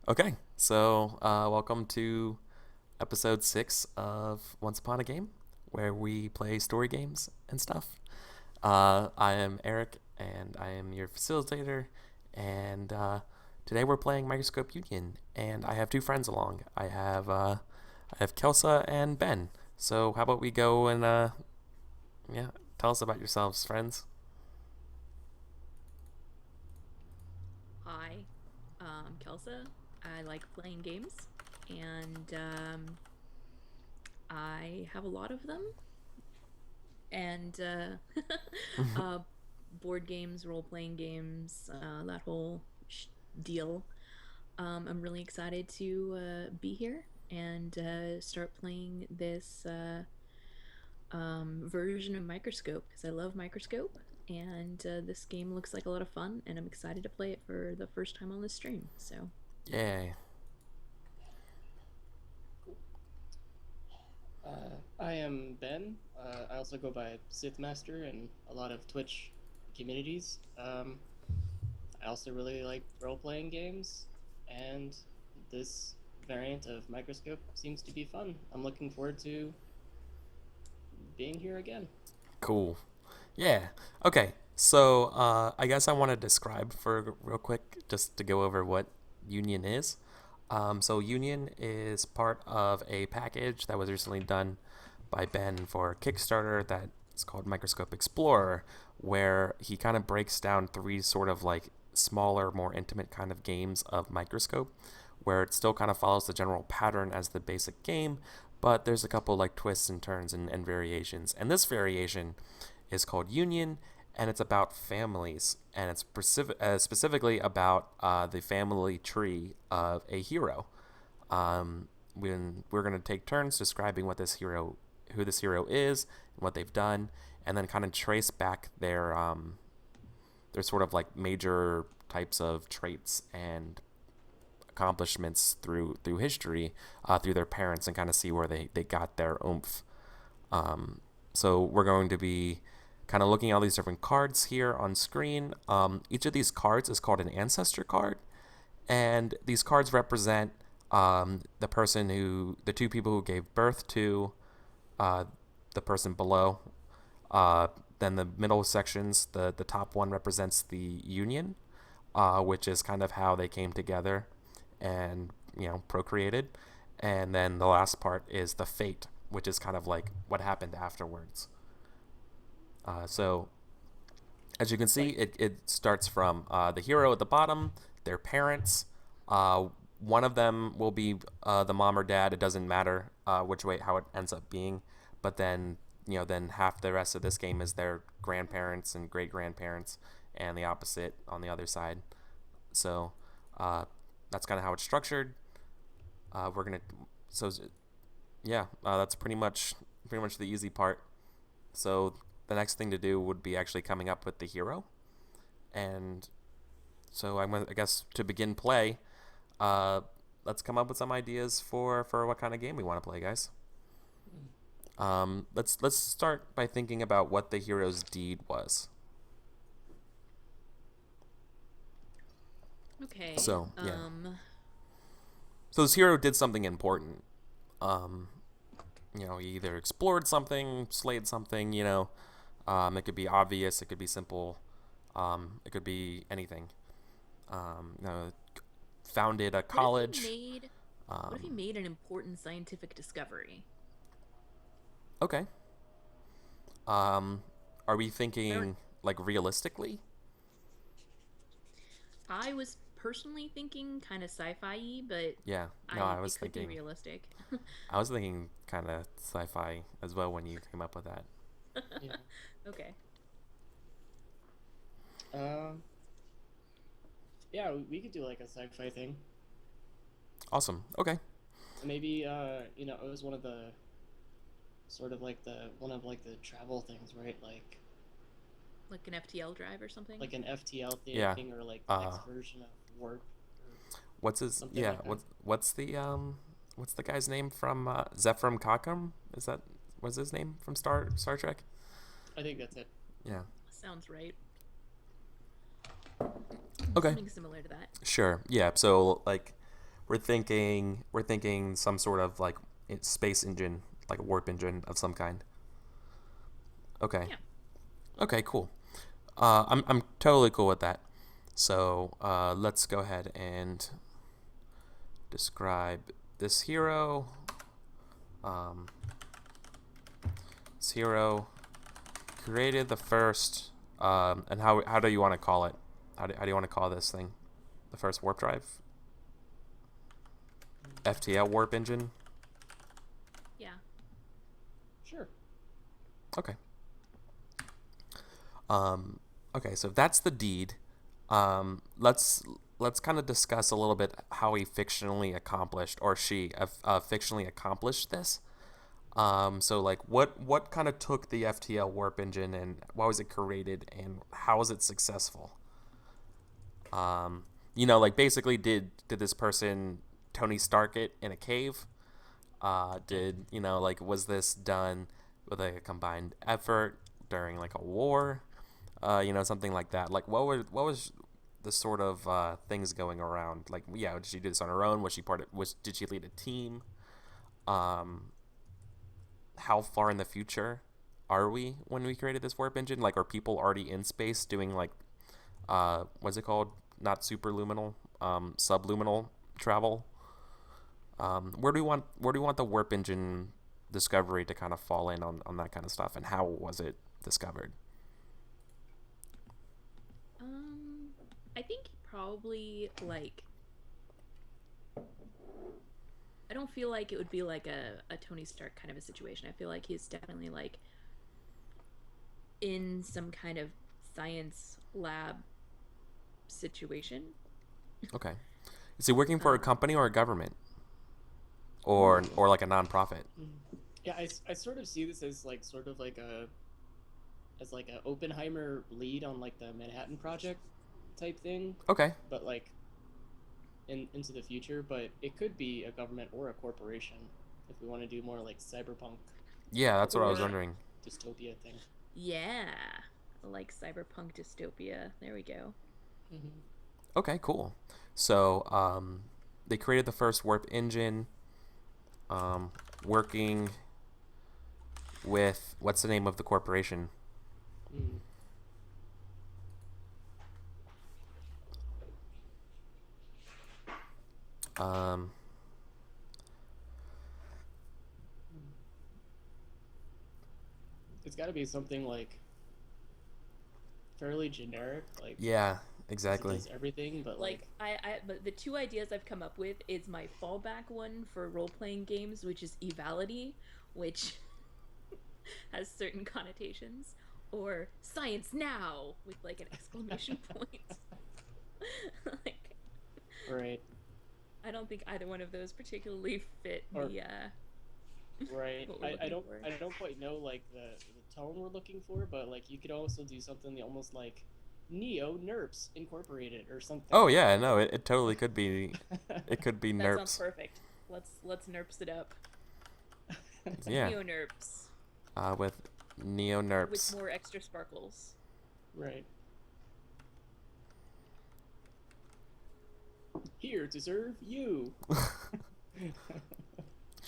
Okay, so welcome to episode 6 of Once Upon a Game, where we play story games and stuff. I am Eric, and I am your facilitator, and today we're playing Microscope Union, and I have two friends along. I have Kelsa and Ben. So how about we go and yeah, tell us about yourselves, friends. Hi, Kelsa. I like playing games, and I have a lot of them. And uh, board games, role playing games, that whole deal. I'm really excited to be here and start playing this version of Microscope because I love Microscope. And this game looks like a lot of fun, and I'm excited to play it for the first time on this stream. So, Yay. I am Ben. I also go by Sith Master in a lot of Twitch communities. I also really like role playing games, and this variant of Microscope seems to be fun. I'm looking forward to being here again. Cool. Yeah. Okay. So I guess I want to describe for real quick, just to go over what Union is. So Union is part of a package that was recently done by Ben for Kickstarter that is called Microscope Explorer, where he kind of breaks down three sort of like smaller, more intimate kind of games of Microscope, where it still kind of follows the general pattern as the basic game, but there's a couple like twists and turns and variations. And this variation is called Union, and it's about families, and it's specifically about the family tree of a hero. When we're going to take turns describing who this hero is, and what they've done, and then kind of trace back their sort of like major types of traits and accomplishments through history, through their parents, and kind of see where they got their oomph. So we're going to be kind of looking at all these different cards here on screen. Each of these cards is called an ancestor card, and these cards represent the two people who gave birth to the person below. Then the middle sections, the top one represents the union, which is kind of how they came together and procreated. And then the last part is the fate, which is kind of like what happened afterwards. So as you can see, it starts from the hero at the bottom, their parents. One of them will be the mom or dad. It doesn't matter which way how it ends up being. But then half the rest of this game is their grandparents and great grandparents, and the opposite on the other side. So that's kind of how it's structured. We're gonna so yeah, that's pretty much the easy part. So the next thing to do would be actually coming up with the hero. And so I guess to begin play, uh, let's come up with some ideas for what kind of game we want to play, guys. Let's start by thinking about what the hero's deed was. okay. So yeah, so this hero did something important. Um, he either explored something, slayed something. It could be obvious, it could be simple, it could be anything. Founded a What if he college. made what if he Um, made an important scientific discovery? okay. Are we I don't thinking like realistically? I was personally thinking kind of sci-fi, but Yeah. No, it could be realistic. I was thinking kind of sci-fi as well when you came up with that. Yeah. Okay. Um, yeah, we could do like a sci-fi thing. Awesome. Okay. Maybe it was one of the sort of like the one of like the travel things, right? Like an FTL drive or something? Like an FTL Yeah. thing, or like the Uh, next version of Warp, or what's his? something Yeah. like that. What's the guy's name from Zephram Cochrane? Is that was his name from Star Trek? I think that's it. Yeah. Sounds right. Okay. Something similar to that. Sure. Yeah. So like we're thinking some sort of like space engine, like a warp engine of some kind. Okay. Yeah. Okay. Cool. I'm totally cool with that. So let's go ahead and describe this hero. Um, this hero created the first, and how do you want to call it? How do you want to call this thing? The first warp drive? FTL warp engine? Yeah. Sure. Okay. Okay, so that's the deed. Let's kind of discuss a little bit how he fictionally accomplished, or she fictionally accomplished this. So like what kind of took the FTL warp engine and why was it created and how was it successful? Like basically did this person Tony Stark it in a cave? Like was this done with a combined effort during like a war? Something like that. Like what was the sort of things going around? Like, yeah, did she do this on her own? Did she lead a team? How far in the future are we when we created this warp engine? Like, are people already in space doing like what's it called? Not superluminal, subluminal travel. Where do we want the warp engine discovery to kind of fall in on that kind of stuff, and how was it discovered? I think probably like I don't feel like it would be like a Tony Stark kind of a situation. I feel like he's definitely like in some kind of science lab situation. Okay. Is he working for a company or a government? Or like a nonprofit? Yeah, I sort of see this as like sort of like a Oppenheimer lead on like the Manhattan Project type thing, Okay. but like into the future. But it could be a government or a corporation if we want to do more like cyberpunk Yeah, that's what I was or wondering. dystopia thing. Yeah, like cyberpunk dystopia. There we go. Mm-hmm. Okay, cool. So, they created the first warp engine, working with, what's the name of the corporation? Mm. Um, It's got to be something like fairly generic, like yeah, 'cause it exactly. does everything, but Like but the two ideas I've come up with is my fallback one for role playing games, which is evality, which has certain connotations, or science now with like an exclamation point. Like right, I don't think either one of those particularly fit or the right. what we're I looking don't for. I don't quite know like the tone we're looking for, but like you could also do something almost like Neo Nerps Incorporated or something. Oh yeah, no, it totally could be. It could be That sounds NERPs. perfect. Let's nerps it up. Yeah, Neo nerps with Neo with NERPs. more extra sparkles. Right. Here to serve you.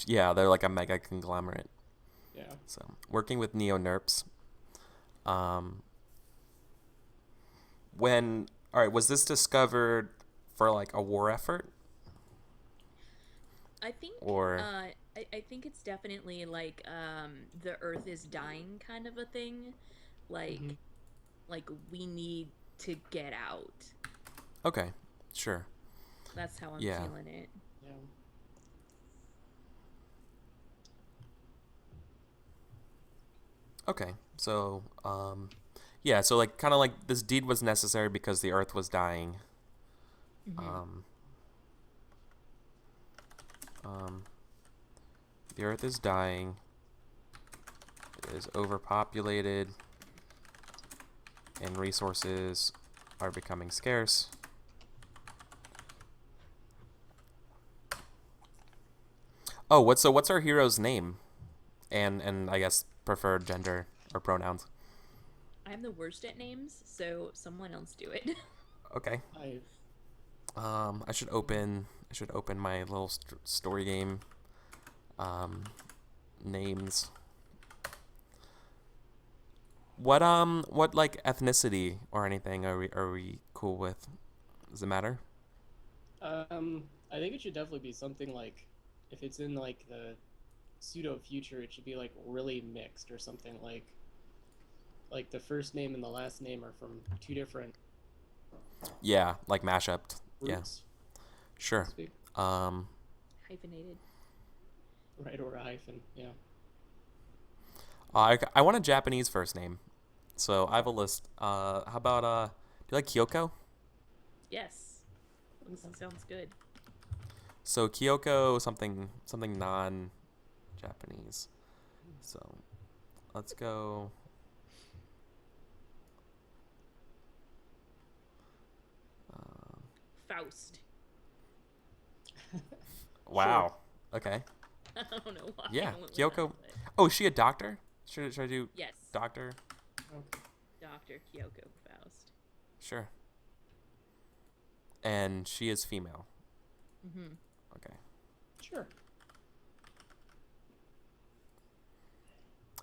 Yeah, they're like a mega conglomerate. Yeah. So working with Neo NERPs. Um, when all right, was this discovered for like a war effort I think or? I think it's definitely like the earth is dying kind of a thing. Mm-hmm. Like we need to get out. Okay, sure. That's how I'm Yeah. feeling it. Yeah. Okay. So, yeah, so like kind of like this deed was necessary because the earth was dying. Mm-hmm. Um, um, the earth is dying. It is overpopulated and resources are becoming scarce. Oh, what's our hero's name? And I guess preferred gender or pronouns. I'm the worst at names, so someone else do it. Okay. I I should open I should open my little story game names. What like ethnicity or anything are we cool with? Does it matter? I think it should definitely be something like, if it's in like the pseudo future, it should be like really mixed or something like the first name and the last name are from two different Yeah, like mashup. Yeah, roots, so to sure. speak. Um, Hyphenated. Right, or a hyphen. Yeah. I want a Japanese first name, so I have a list. How about do you like Kyoko? Yes. This sounds good. So Kyoko, something non-Japanese. So let's go. Faust. Wow. Okay. I don't know why. Yeah, I went with Kyoko. that, but Oh, is she a doctor? Should I do yes. doctor? Okay. Dr. Kyoko Faust. Sure. And she is female. Mm-hmm. Okay. Sure.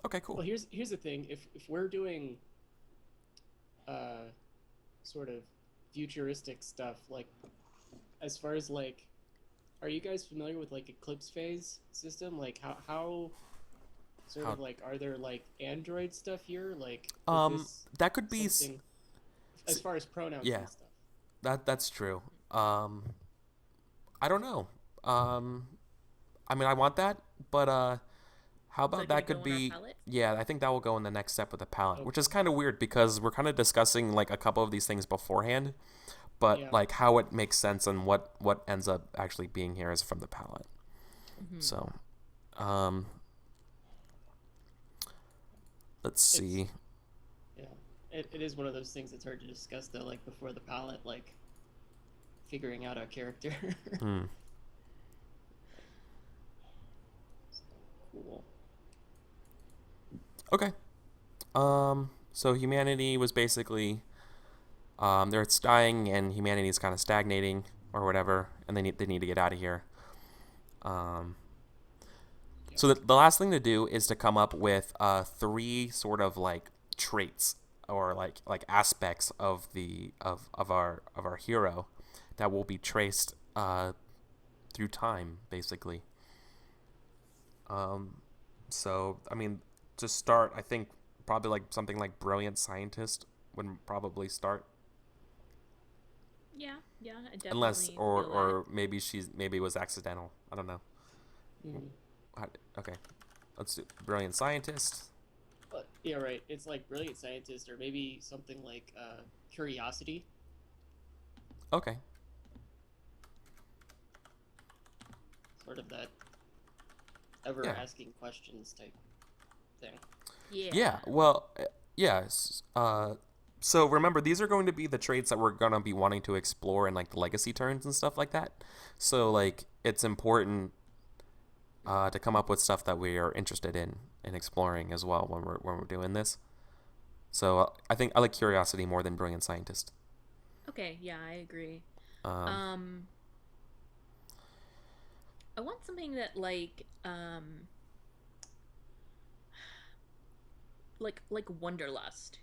Okay, cool. Well, here's the thing. If we're doing sort of futuristic stuff, like as far as like, are you guys familiar with like eclipse phase system? Like how sort How- of like, are there like android stuff here? Like is this That could be something as far as pronouns yeah. and stuff? that's true. I don't know. I mean, I want that, but how Is about that gonna that could go on our be? palette? Yeah, I think that will go in the next step with the palette, which is Okay. kind of weird because we're kind of discussing like a couple of these things beforehand, but Yeah. like how it makes sense and what ends up actually being here is from the palette. Mm-hmm. So, um, let's see. Yeah. It is one of those things that's hard to discuss though, like before the palette, like figuring out a character. Hmm. Cool. Okay. So humanity was basically, it's dying and humanity is kind of stagnating or whatever, and they need to get out of here. Um, so the last thing to do is to come up with 3 sort of like traits or like aspects of our hero that will be traced through time, basically. So I mean, to start, I think probably like something like brilliant scientist would probably start, Yeah, I definitely unless feel or maybe it was accidental. I don't know. Mhm. Okay, let's do brilliant scientist. But yeah, right. It's like brilliant scientist, or maybe something like curiosity. Okay. Sort of that ever Yeah. asking questions type thing. that. Yeah. Yeah. Well, yes. So remember, these are going to be the traits that we're gonna be wanting to explore in like the legacy turns and stuff like that. So like, it's important to come up with stuff that we are interested in exploring as well when we're doing this. So I think I like curiosity more than brilliant scientist. Okay, yeah, I agree. Um, I want something that like Wanderlust.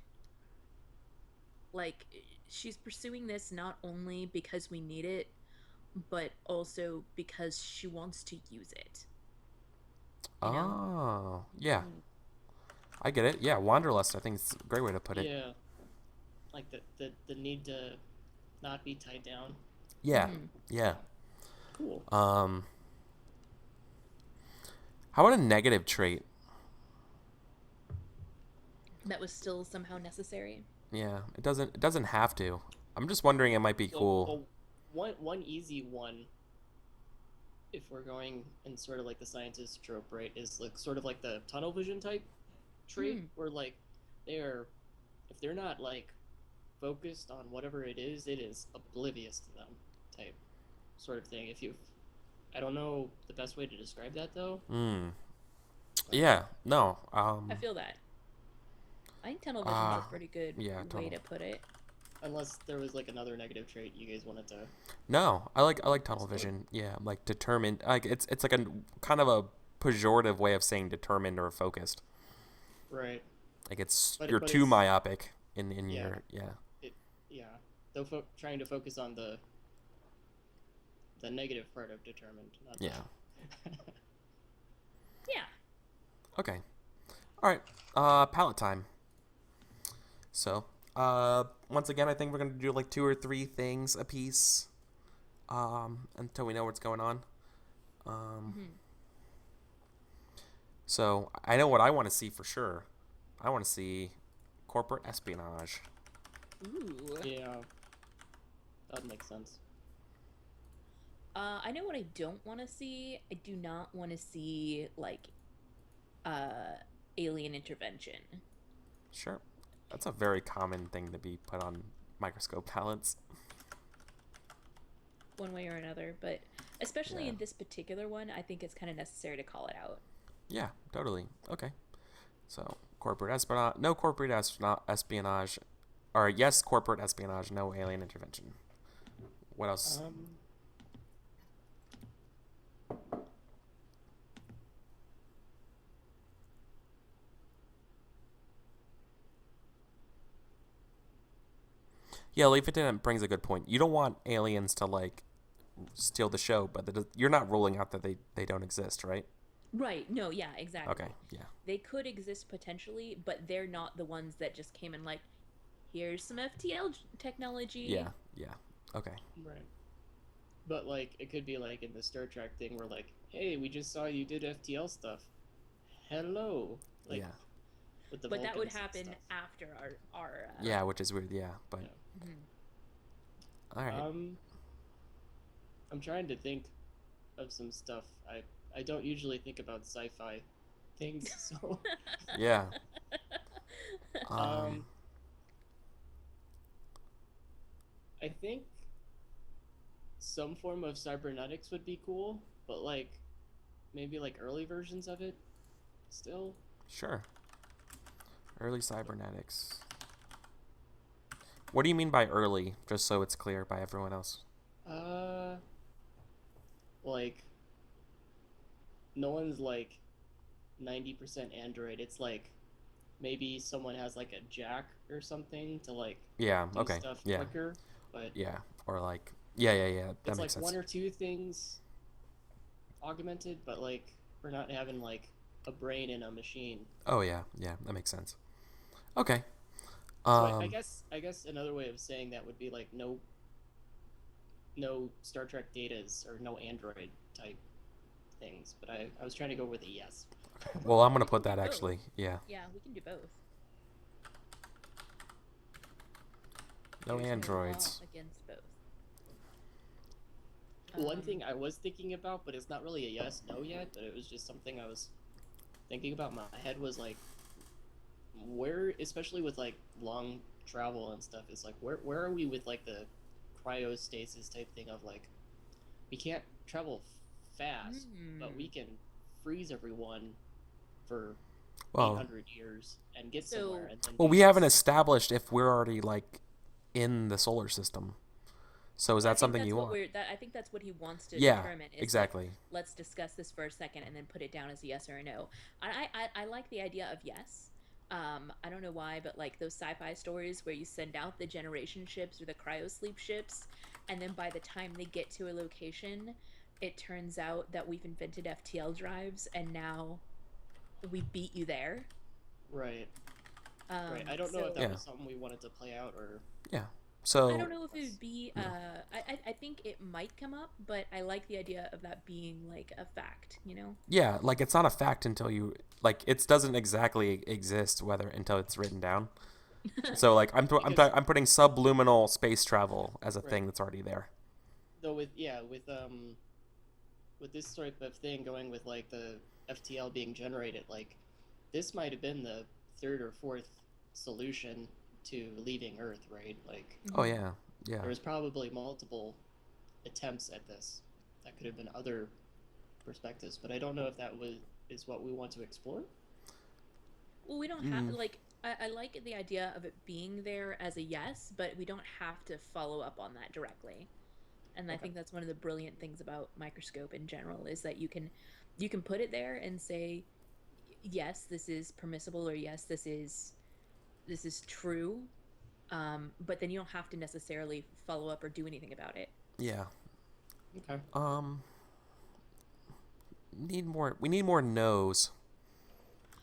Like she's pursuing this not only because we need it, but also because she wants to use it. You know? oh, yeah, I get it. Yeah, wanderlust. I think it's a great way to put it. Yeah, like the need to not be tied down. Yeah, Mhm. yeah. Cool. How about a negative trait? That was still somehow necessary. Yeah, it doesn't have to. I'm just wondering, it might be cool. One easy one, if we're going in sort of like the scientist trope, right, is like sort of like the tunnel vision type trait, where like they're, if they're not like focused on whatever it is oblivious to them type sort of thing. If you, I don't know the best way to describe that though. Hmm. Yeah. No. I feel that. I think tunnel vision is a pretty good yeah, way tunnel. to put it. Unless there was like another negative trait you guys wanted to No, I like tunnel explore. vision. Yeah, like determined. Like it's like a kind of a pejorative way of saying determined or focused. Right. Like it's But you're but too it's myopic in yeah your yeah it yeah. Though trying to focus on the negative part of determined, not yeah. the. Yeah. Okay. All right. Palette time. So, once again, I think we're gonna do like 2 or 3 things a piece, until we know what's going on. Um, Hmm. so I know what I want to see for sure. I want to see corporate espionage. Ooh. Yeah, that makes sense. I know what I don't want to see. I do not want to see like uh alien intervention, Sure. That's a very common thing to be put on microscope palettes. one way or another, but especially Yeah. in this particular one, I think it's kind of necessary to call it out. Yeah, totally. Okay. So, corporate espionage, no corporate espionage, or yes, corporate espionage, no alien intervention. What else? Um, Yeah, Leaf It brings a good point. You don't want aliens to like steal the show, but you're not ruling out that they don't exist, right? Right. No, yeah, Okay. exactly. Yeah. They could exist potentially, but they're not the ones that just came and like, here's some FTL technology. Yeah. Yeah. Okay. right. But like, it could be like in the Star Trek thing, where like, hey, we just saw you did FTL stuff. Hello, like Yeah. with the But that would Vulcans and happen stuff. after our Yeah, which is weird. Yeah, but Yeah. mhm. all right. I'm trying to think of some stuff. I don't usually think about sci-fi things, so Yeah. um, Um. I think some form of cybernetics would be cool, but like maybe like early versions of it still. Sure. Early cybernetics. What do you mean by early? Just so it's clear by everyone else. Uh, like no one's like 90% Android. It's like maybe someone has like a jack or something to like Yeah. do Okay. stuff Yeah. quicker, but Yeah. Or like. Yeah. Yeah. Yeah. That it's makes like one sense. or two things augmented, but like we're not having like a brain in a machine. Oh yeah. Yeah. That makes sense. Okay. So I Um. guess I guess another way of saying that would be like no Star Trek datas or no Android type things. But I was trying to go with a yes. Well, I'm gonna We can put do that both. actually. Yeah. Yeah, we can do both. No There's no law androids. against both. One Um, thing I was thinking about, but it's not really a yes no yet, but it was just something I was thinking about in my head was like where, especially with like long travel and stuff, is like where are we with like the cryostasis type thing of like we can't travel fast, but we hmm. can freeze everyone for Well, 800 years and get somewhere So and then well, do we haven't this. established if we're already like in the solar system. So is I that think something that's you what want? we're that I think that's what he wants to Yeah. determine is like Exactly. let's discuss this for a second and then put it down as a yes or a no. I like the idea of yes. I don't know why, but like those sci-fi stories where you send out the generation ships or the cryosleep ships, and then by the time they get to a location, it turns out that we've invented FTL drives and now we beat you there. Right, right. I don't know if that So Yeah. was something we wanted to play out or Yeah. I don't So know if it would be. no. I think it might come up, but I like the idea of that being like a fact. You know. Yeah, like it's not a fact until you like it doesn't exactly exist whether until it's written down. So like because I'm putting subluminal space travel as a right thing that's already there. though with this type of thing going with like the FTL being generated, like this might have been the third or fourth solution to leaving Earth, right? Like Oh Hmm. yeah. Yeah. there was probably multiple attempts at this. That could have been other perspectives, but I don't know if that was is what we want to explore. Well, we don't have Mm. like I like the idea of it being there as a yes, but we don't have to follow up on that directly. And I Okay. think that's one of the brilliant things about Microscope in general is that you can put it there and say yes, this is permissible, or yes, this is true. But then you don't have to necessarily follow up or do anything about it. Yeah. Okay. Need more. We need more no's.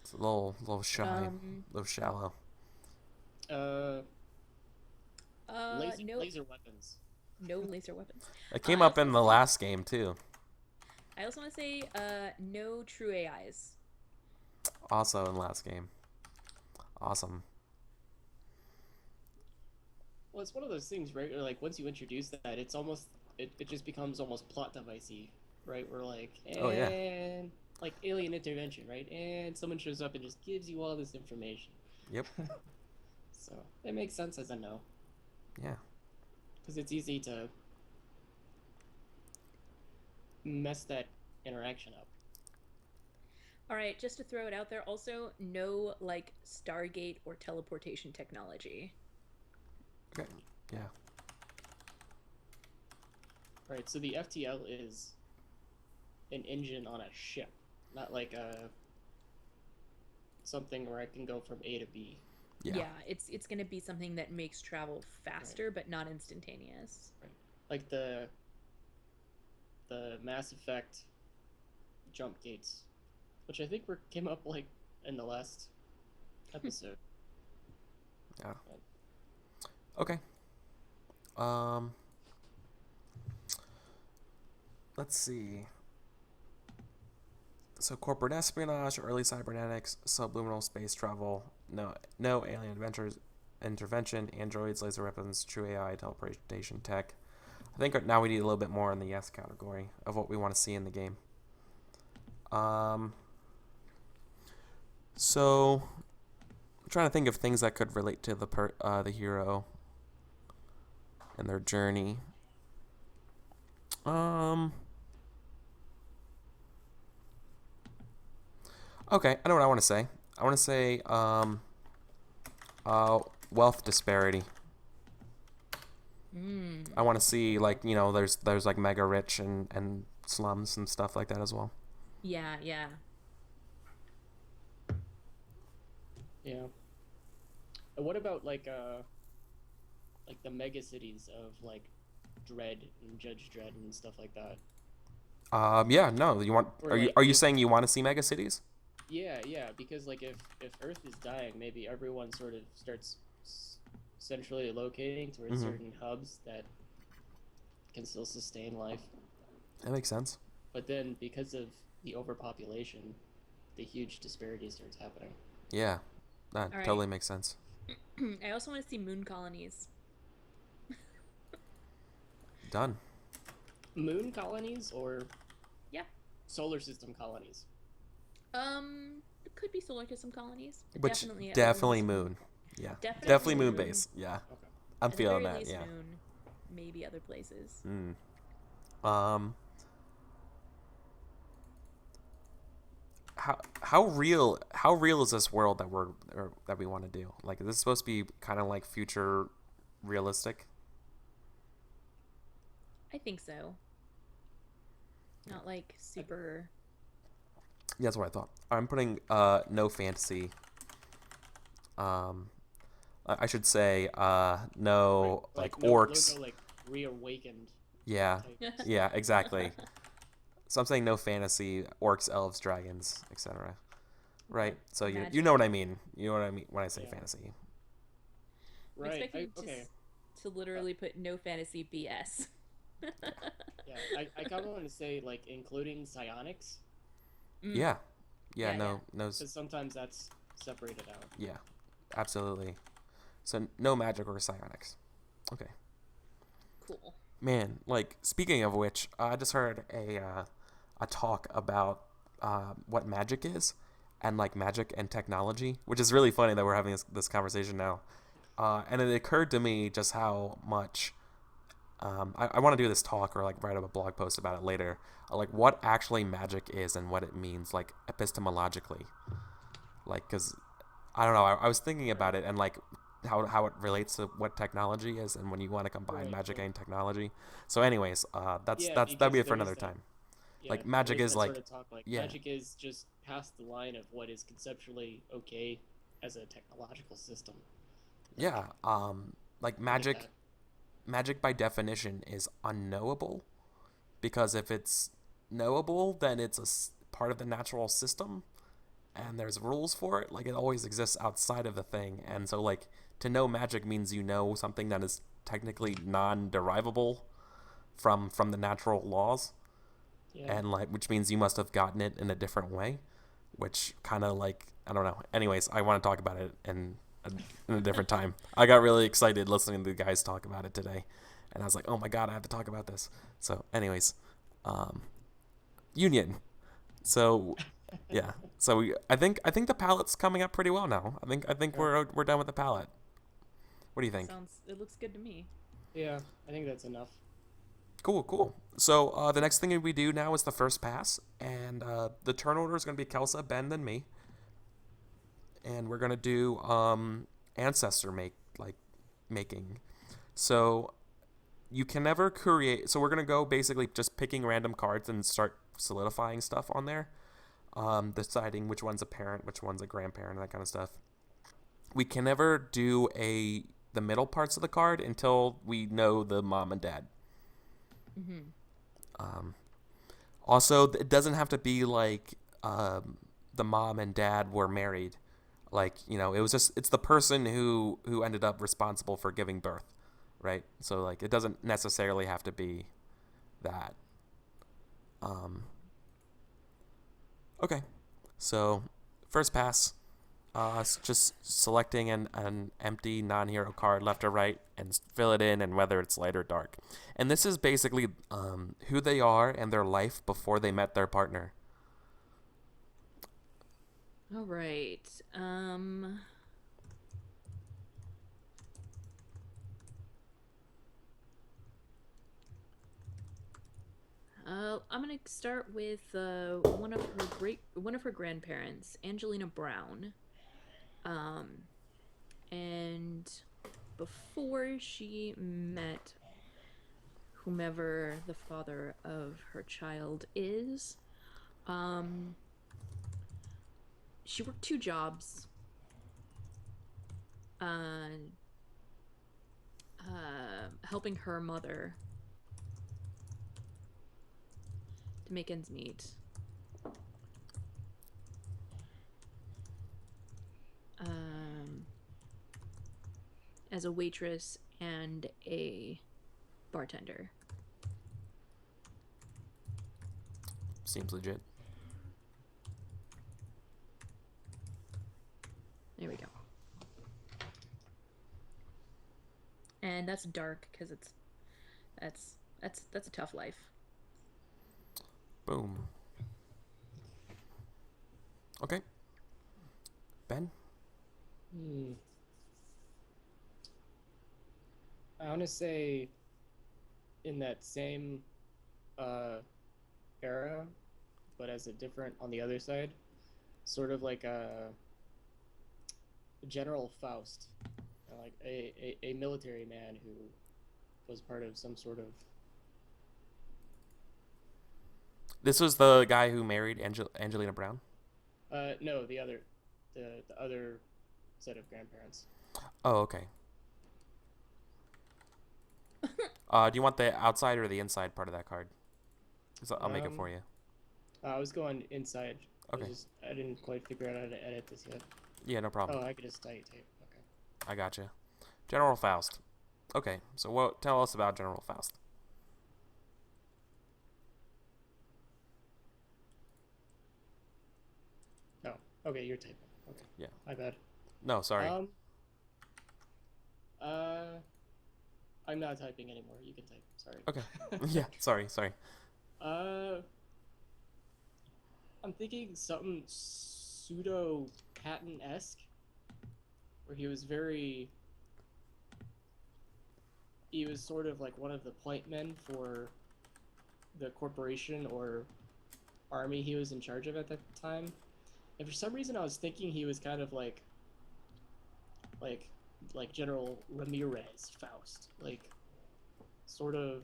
It's a little shy, Um, a little shallow. Uh, no, laser weapons. no laser weapons. It came I up also in want the to say, last game too. I also want to say, no true AIs. Also in last game. Awesome. Well, it's one of those things, right? Where, like once you introduce that, it's almost it just becomes almost plot devicey, right? Where like Oh, yeah. and like alien intervention, right? And someone shows up and just gives you all this information. Yep. So it makes sense as a no, Yeah. because it's easy to mess that interaction up. All right, just to throw it out there, also no like Stargate or teleportation technology. Okay. Yeah. Right. So the FTL is an engine on a ship, not like a something where I can go from A to B. Yeah. It's going to be something that makes travel faster, but not instantaneous. Right. Like the Mass Effect jump gates, which I think came up like in the last episode. Yeah. Okay. Let's see. So corporate espionage, early cybernetics, subliminal space travel, no alien intervention, androids, laser weapons, true AI, teleportation tech. I think now we need a little bit more in the yes category of what we want to see in the game. So I'm trying to think of things that could relate to the hero and their journey. Okay, I know what I want to say. I want to say wealth disparity. I want to see there's like mega rich and slums and stuff like that as well. Yeah. Yeah. And what about like the mega cities of like Dredd and Judge Dredd and stuff like that? Yeah, no, you want Or are you saying you want to see mega cities? Yeah, because like if Earth is dying, maybe everyone sort of starts centrally locating towards certain hubs that can still sustain life. That makes sense. But then because of the overpopulation, the huge disparity starts happening. Yeah, that All right. totally makes sense. I also want to see moon colonies. Done. Moon colonies or Yeah. solar system colonies? It could be solar system colonies. But Which definitely, definitely moon. Yeah, definitely moon base. Yeah, Okay. I'm At the feeling very that. least, Yeah. moon, maybe other places. How real is this world that we want to do? Like, is this supposed to be kind of like future realistic? I think so. Not like super. Yeah, that's what I thought. I'm putting no fantasy. I should say no Right. like no, orcs. no, like reawakened. Yeah, type. yeah, exactly. So I'm saying no fantasy, orcs, elves, dragons, etc. Right? So you Magic. know what I mean. You know what I mean when I say Yeah. fantasy. I'm Right. expecting Okay. to literally put no fantasy BS. Yeah. I kind of want to say like including psionics, Yeah. Yeah, Yeah, no, no. because sometimes that's separated out. Yeah, absolutely. So no magic or psionics. Okay. Cool. Man, like speaking of which, I just heard a talk about what magic is and like magic and technology, which is really funny that we're having this conversation now. And it occurred to me just how much I want to do this talk or like write up a blog post about it later. Like what actually magic is and what it means, like epistemologically. Like, because I don't know. I was thinking about it and like how it relates to what technology is and when you want to combine Right, magic right. and technology. So, anyways, Yeah, that'd be because it for there is another that. time. Yeah, Like there magic is is that sort like, of talk. Like yeah, magic is just past the line of what is conceptually okay as a technological system. Like yeah. Like I get that. magic by definition is unknowable because if it's knowable, then it's part of the natural system and there's rules for it. Like it always exists outside of the thing, and so like to know magic means you know something that is technically non-derivable from the natural laws, Yeah. and like which means you must have gotten it in a different way, which kind of like I don't know. Anyways, I want to talk about it in a different time. I got really excited listening to the guys talk about it today, and I was like, oh my god, I have to talk about this. So, anyways, um, Union. So yeah. So I think the palette's coming up pretty well now. I think Yeah. we're done with the palette. What do you think? It looks good to me. Yeah. I think that's enough. Cool, cool. So the next thing we do now is the first pass, and the turn order is going to be Kelsa, Ben, then me, and we're going to do ancestor making. So you can never create. So we're going to go basically just picking random cards and start solidifying stuff on there, deciding which one's a parent, which one's a grandparent, and that kind of stuff. We can never do the middle parts of the card until we know the mom and dad. Mm-hmm. Um, Also, it doesn't have to be like the mom and dad were married. Like it's the person who ended up responsible for giving birth, right? So like it doesn't necessarily have to be that. Um, okay, so first pass. Just selecting an empty non-hero card left or right and fill it in and whether it's light or dark. And this is basically who they are and their life before they met their partner. All right. I'm gonna start with one of her grandparents, Angelina Brown. Um, and before she met whomever the father of her child is, um, she worked two jobs. Uh, Helping her mother to make ends meet. Um, as a waitress and a bartender. Seems legit. There we go. And that's dark because that's a tough life. Boom. Okay. Ben? Hmm. I want to say in that same uh, era, but as a different on the other side, sort of like a General Faust, like a military man who was part of some sort of This was the guy who married Angelina Brown? no, the other set of grandparents. Oh, okay. Do you want the outside or the inside part of that card? 'Cause I'll make it for Um, you. I was going inside. Okay. I didn't quite figure out how to edit this yet. Yeah, no problem. Oh, I could just tape. Okay. I gotcha. General Faust. Okay, so tell us about General Faust. Oh, okay, you're typing. Okay, Yeah. my bad. No, sorry. Um, uh, I'm not typing anymore. You can type. Sorry. Okay. Yeah, sorry. uh, I'm thinking something pseudo Patton-esque, where he was sort of like one of the point men for the corporation or army he was in charge of at that time. And for some reason, I was thinking he was kind of like like General Ramirez Faust, like sort of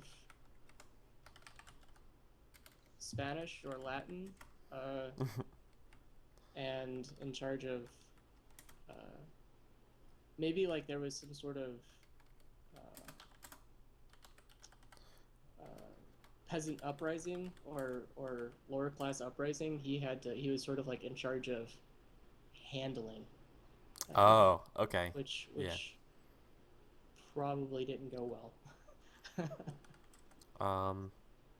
Spanish or Latin, and in charge of uh, maybe like there was some sort of uh, peasant uprising or lower class uprising. He was sort of like in charge of handling, Oh, okay. which Yeah. probably didn't go well. Um,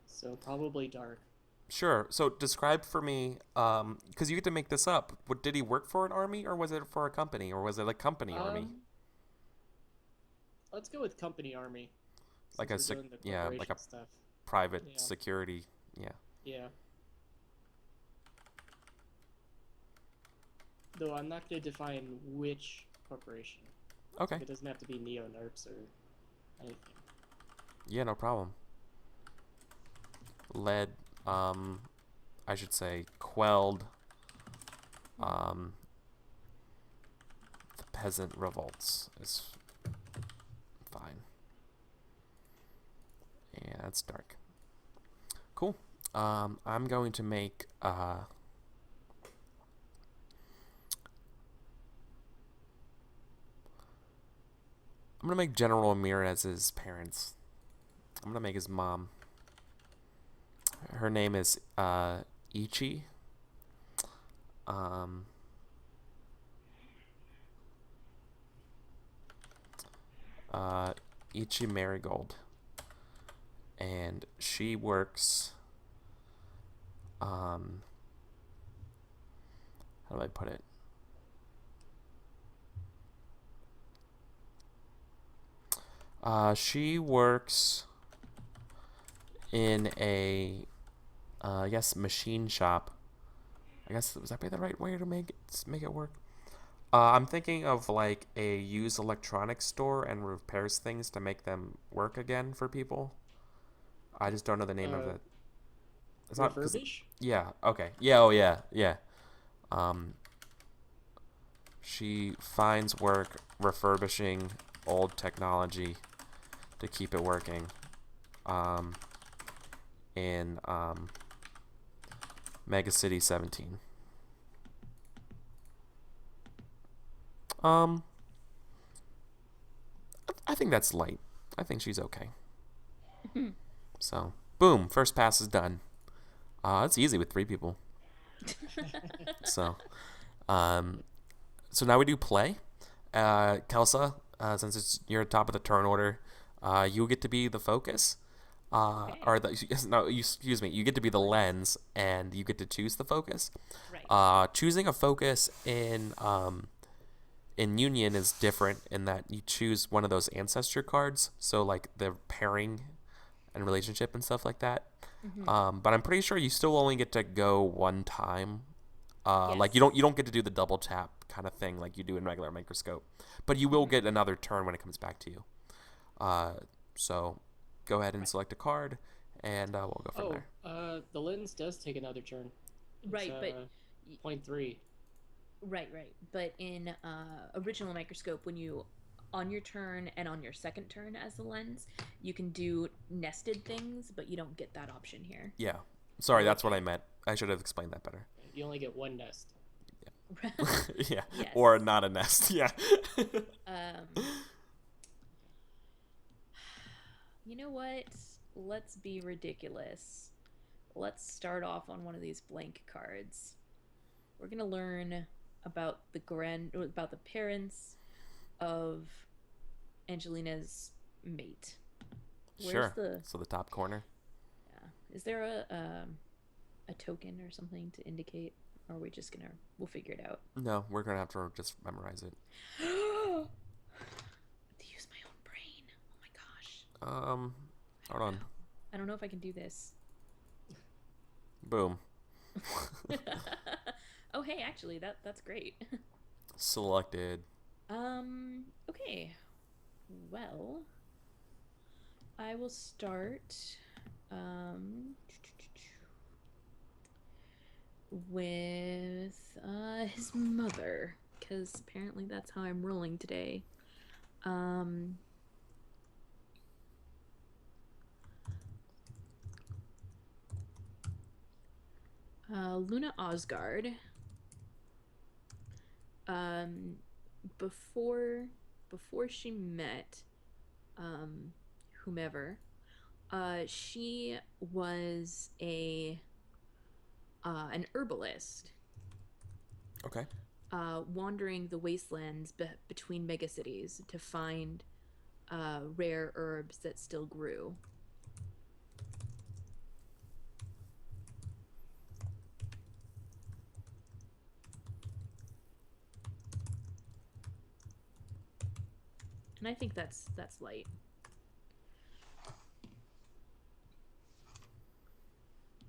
So probably dark. sure. So describe for me, because you get to make this up. What did he work for an army, or was it for a company, or was it a company army, Um, let's go with company army, like since we're doing the like a corporation stuff. private Yeah, security? Yeah. yeah. Though I'm not going to define which corporation. Okay. Like it doesn't have to be Neo Nerps or anything. Yeah, no problem. Led, I should say, quelled, um, the peasant revolts is fine. Yeah, that's dark. Cool. I'm going to make, I'm gonna make General Ramirez's parents. I'm gonna make his mom. Her name is Ichi. Um, Ichi Marigold, and she works. How do I put it? She works in a, I guess, machine shop. I guess, was that the right way to make it work? I'm thinking of like a used electronics store and repairs things to make them work again for people. I just don't know the name of Uh, it. It's not, cause, refurbish? yeah, okay. Yeah, oh yeah, yeah. Um, she finds work refurbishing old technology to keep it working. Um, in Mega City 17. I think that's light. I think she's okay. So, boom, first pass is done. It's easy with 3 people. So, um, so now we do play. Kelsa, since you're at top of the turn order, you get to be the focus. Okay. Or the no, excuse me, you get to be the lens, and you get to choose the focus. Right. Choosing a focus in Union is different in that you choose one of those ancestor cards, so like the pairing and relationship and stuff like that. Mm-hmm. But I'm pretty sure you still only get to go one time. Like Yes. you don't get to do the double tap kind of thing like you do in regular microscope, but you will Mm-hmm. get another turn when it comes back to you. So go ahead and Right. select a card, and we'll go from Oh, there. the lens does take another turn. It's Right, but 0.3. right. But in original microscope, when you on your turn and on your second turn as the lens, you can do nested things, but you don't get that option here. Yeah. Sorry, Oh, that's what okay. I meant. I should have explained that better. You only get one nest. Yeah. Yes. Or not a nest. Yeah. Um, you know what? Let's be ridiculous. Let's start off on one of these blank cards. We're gonna learn about about the parents of Angelina's mate. Where's Sure. the So the top corner. yeah? Is there a token or something to indicate? Or are we just gonna we'll figure it out? No, we're gonna have to just memorize it. To use my own brain. Oh my gosh. Hold on. I don't know if I can do this. Boom. Oh hey, actually that's great. Selected. Okay. Well, I will start with his mother, because apparently that's how I'm rolling today. Luna Osgard. Before she met whomever, she was an herbalist, Okay. wandering the wastelands between megacities to find rare herbs that still grew. And I think that's light.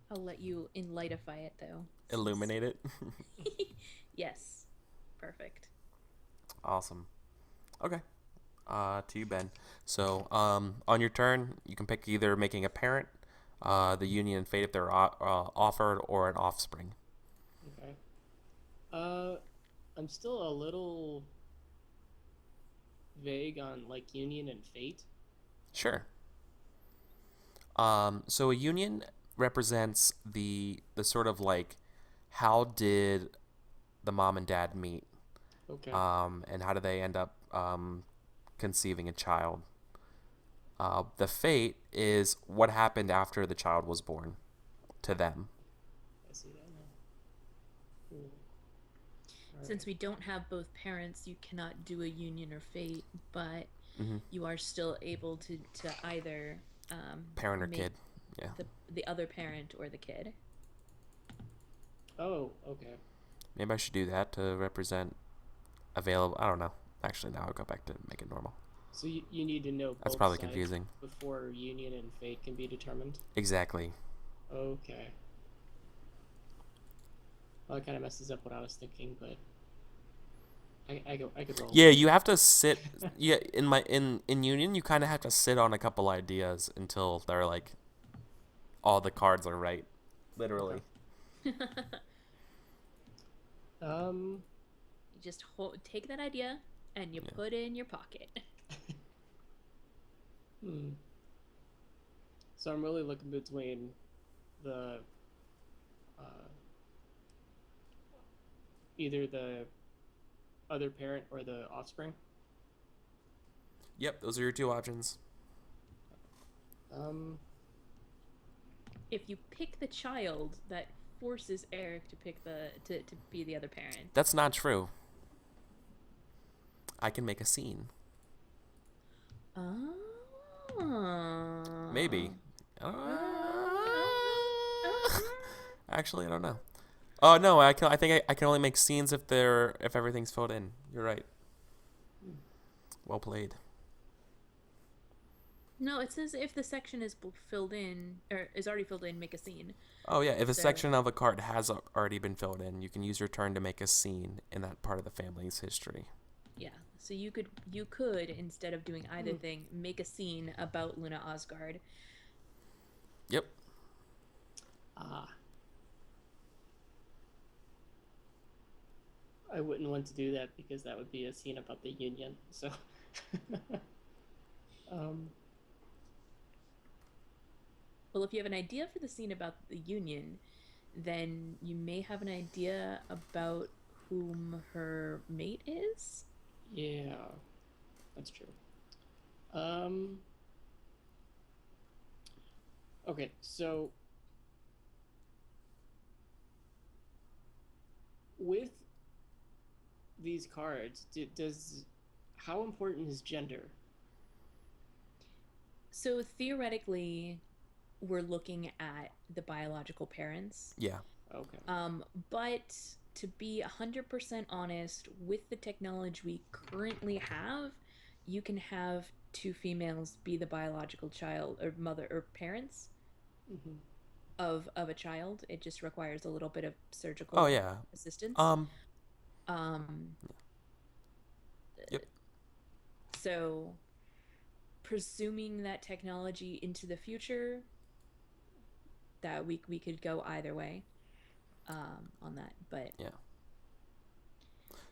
I'll let you enlightify it, though. Illuminate it. Yes. Perfect. Awesome. Okay. To you, Ben. So, on your turn, you can pick either making a parent, the union and fate if they're offered, or an offspring. Okay. I'm still a little vague on like union and fate. Sure. So a union represents the sort of like, how did the mom and dad meet, Okay. and how did they end up conceiving a child. The fate is what happened after the child was born to them. I see that now. Cool. Since we don't have both parents, you cannot do a union or fate, but Mm-hmm. you are still able to either Parent or make kid. Yeah. the other parent or the kid. Oh, okay. Maybe I should do that to represent available. I don't know. Actually, now I'll go back to make it normal. So you need to know both That's probably sides confusing. before union and fate can be determined. Exactly. Okay. Well, it kind of messes up what I was thinking, but I could roll. Yeah, you have to sit. Yeah, in union, you kind of have to sit on a couple ideas until they're like, all the cards are right, literally. Um. You just take that idea and you put it in your pocket. So I'm really looking between the either the other parent or the offspring. Yep, those are your two options. If you pick the child, that forces Eric to pick to be the other parent. That's not true. I can make a scene. Oh. Maybe. Actually, I don't know. Oh no, I think I can only make scenes if everything's filled in. You're right. Well played. No, it says if the section is filled in or is already filled in, make a scene. Oh yeah, if a section of a card has already been filled in, you can use your turn to make a scene in that part of the family's history. Yeah, so you could instead of doing either thing, make a scene about Luna Osgard. Yep. I wouldn't want to do that because that would be a scene about the union. So. Well, if you have an idea for the scene about the union, then you may have an idea about whom her mate is. Yeah, that's true. Okay, so with these cards, how important is gender? So theoretically, we're looking at the biological parents. Yeah. Okay. But to be 100% honest, with the technology we currently have, you can have two females be the biological child or mother or parents of a child. It just requires a little bit of surgical assistance. Yep. So presuming that technology into the future, that we could go either way on that, but yeah.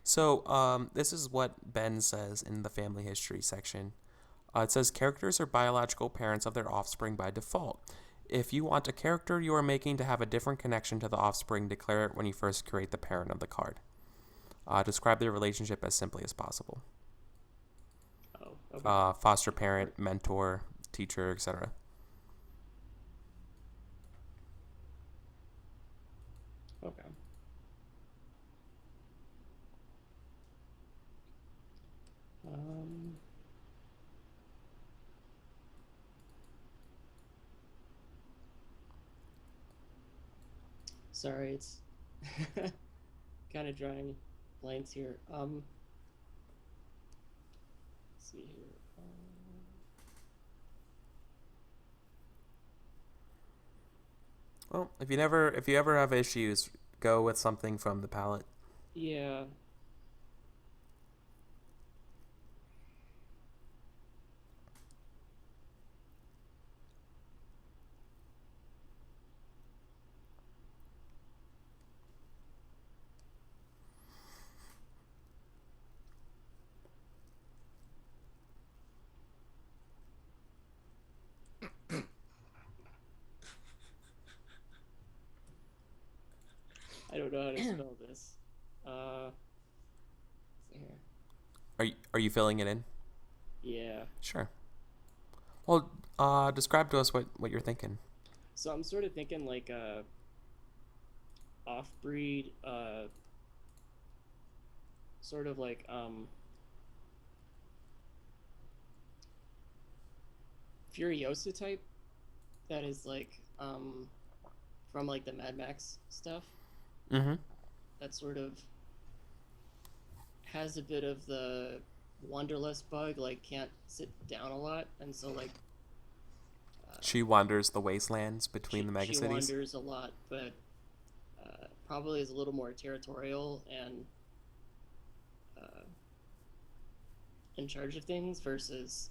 So, this is what Ben says in the family history section. It says characters are biological parents of their offspring by default. If you want a character you are making to have a different connection to the offspring, declare it when you first create the parent of the card. Describe their relationship as simply as possible. Oh, okay. Foster parent, mentor, teacher, etc. Okay. Um, sorry, it's kind of drawing blanks here. Let's see here. Well, if you ever have issues, go with something from the palette. Yeah. I don't know how to spell this. Let's see here. Are you filling it in? Yeah. Sure. Well, describe to us what you're thinking. So I'm sort of thinking like off-breed, sort of like Furiosa type. That is like from like the Mad Max stuff. Mm-hmm. That sort of has a bit of the wanderlust bug, like can't sit down a lot, and so like She wanders the wastelands between the she megacities. wanders a lot, but probably is a little more territorial and uh, in charge of things versus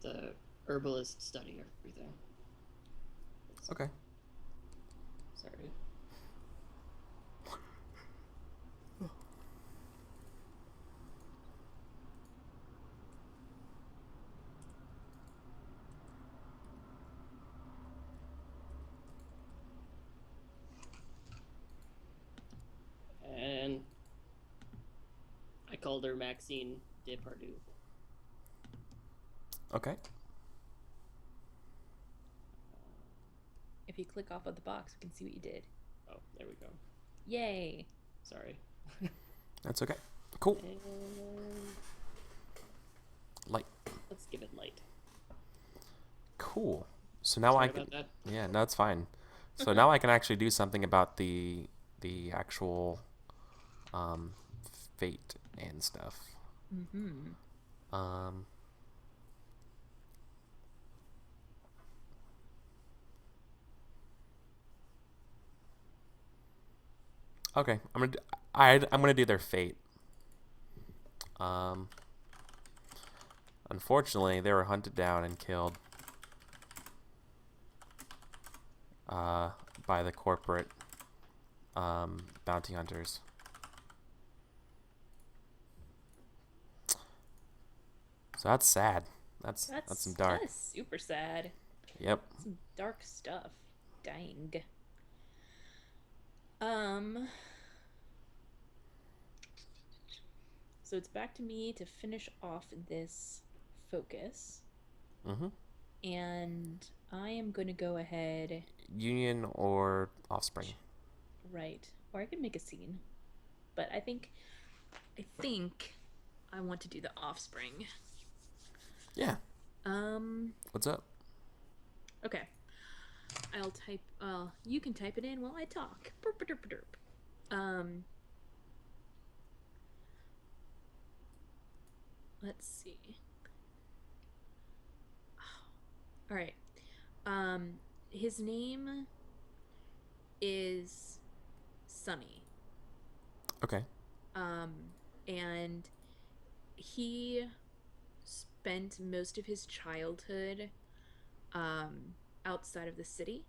the herbalist study everything. Okay. Sorry. And I called her Maxine Depardieu. Okay. If you click off of the box, we can see what you did. Oh, there we go. Yay! Sorry. That's okay. Cool. And Light. let's give it light. Cool. So now Sorry I can. about that. Yeah, no, it's fine. So now I can actually do something about the actual um, fate and stuff. Mm-hmm. Um, okay, I'm gonna do their fate. Um, unfortunately, they were hunted down and killed uh, by the corporate bounty hunters. So that's sad. That's some dark. That's super sad. Yep. Some dark stuff. Dang. Um. So it's back to me to finish off this focus, Mm-hmm. and I am going to go ahead. Union or offspring. Right, or I could make a scene, but I think I want to do the offspring. Yeah. Um. What's up? Okay. I'll type. You can type it in while I talk. Burp, derp, derp. Let's see. All right. His name is Sunny. Okay. And he spent most of his childhood outside of the cities,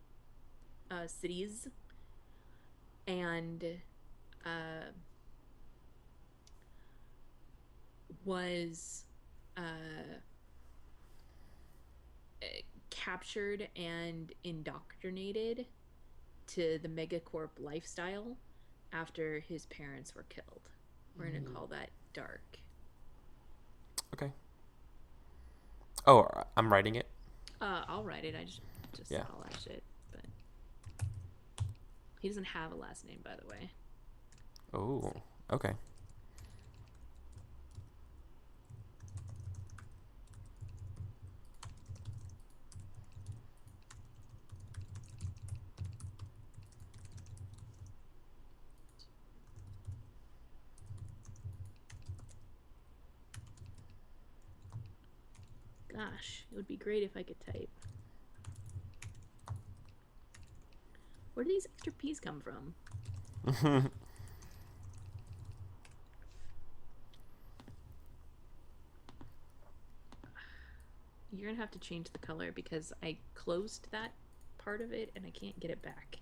and was uh, captured and indoctrinated to the megacorp lifestyle after his parents were killed. We're going to call that dark. Okay. Oh, I'm writing it. I'll write it. I just Yeah. said all that shit. But he doesn't have a last name, by the way. Oh, okay. Gosh, it would be great if I could type. Where do these extra P's come from? You're gonna have to change the color because I closed that part of it and I can't get it back.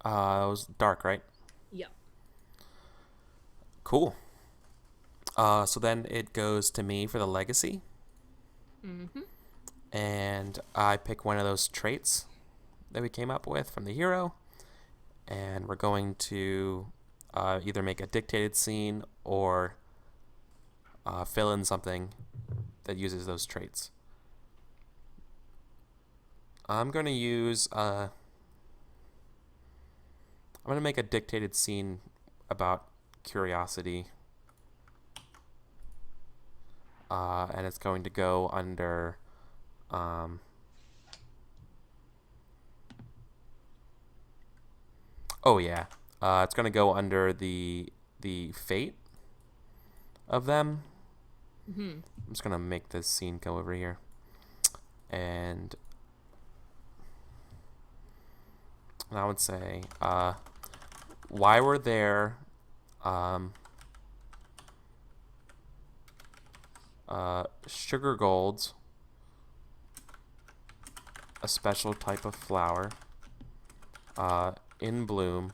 It was dark, right? Yep. Cool. So then it goes to me for the legacy. Mm-hmm. And I pick one of those traits that we came up with from the hero. And we're going to either make a dictated scene or fill in something that uses those traits. I'm going to use... I'm going to make a dictated scene about curiosity. And it's going to go under... oh yeah, it's going to go under the fate of them. Mm-hmm. I'm just going to make this scene go over here. And I would say, why were there sugar golds, a special type of flower, in bloom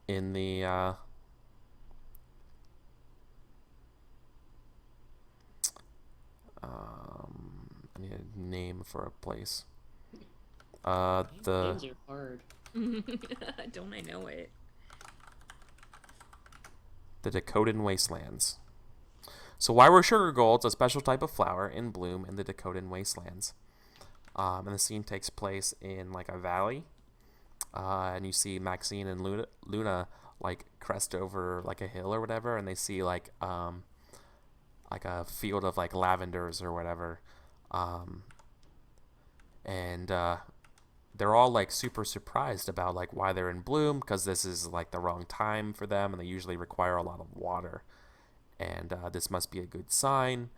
in the I need a name for a place. Names are hard. Don't I know it? The Dakotan Wastelands. So why were sugar golds a special type of flower in bloom in the Dakotan Wastelands? And the scene takes place in like a valley. And you see Maxine and Luna like crest over like a hill or whatever, and they see like a field of like lavenders or whatever. And they're all like super surprised about like why they're in bloom, because this is like the wrong time for them and they usually require a lot of water. And this must be a good sign.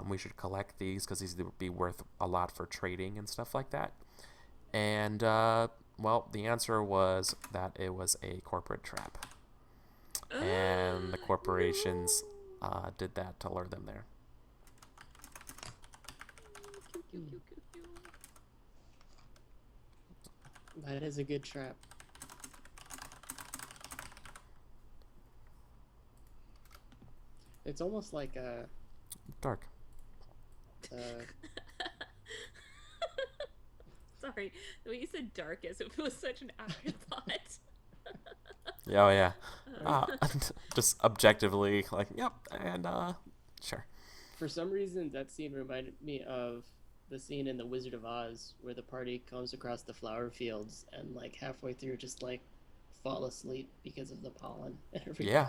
We should collect these because these would be worth a lot for trading and stuff like that. And well, the answer was that it was a corporate trap. And the corporations did that to lure them there. That is a good trap. It's almost like a Dark. Sorry, the way you said dark as if it was such an afterthought. Yeah, oh yeah. Just objectively, like, yep, and sure. For some reason, that scene reminded me of the scene in The Wizard of Oz where the party comes across the flower fields and like halfway through just like fall asleep because of the pollen and everything. Yeah.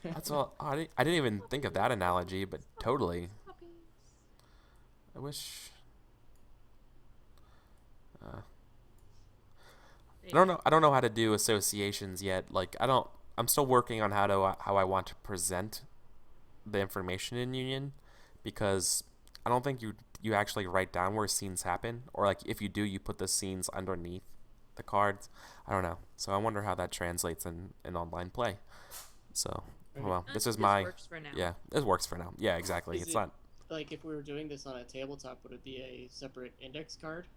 That's all. I didn't even think of that analogy, but totally. I wish. I don't know. I don't know how to do associations yet. Like I'm still working on how I want to present the information in Union, because I don't think you actually write down where scenes happen, or like if you do, you put the scenes underneath the cards. I don't know. So I wonder how that translates in online play. So, well, this is my... works for now. Yeah, this works for now. Yeah, exactly. It's not... Like, if we were doing this on a tabletop, would it be a separate index card?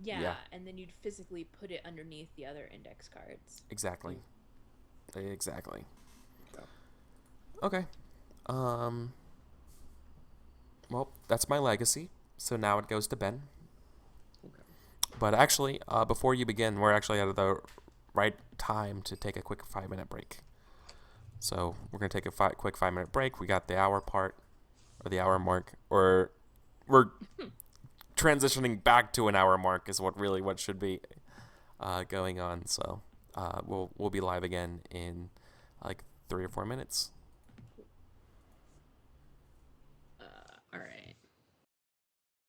Yeah, and then you'd physically put it underneath the other index cards. Exactly. Exactly. Yeah. Okay. Well, that's my legacy. So now it goes to Ben. Okay. But actually, before you begin, we're actually at the right time to take a quick 5-minute break. So we're going to take a quick 5-minute break. We got the hour part, or the hour mark, or we're transitioning back to an hour mark is what should be going on. So we'll be live again in like 3 or 4 minutes. All right.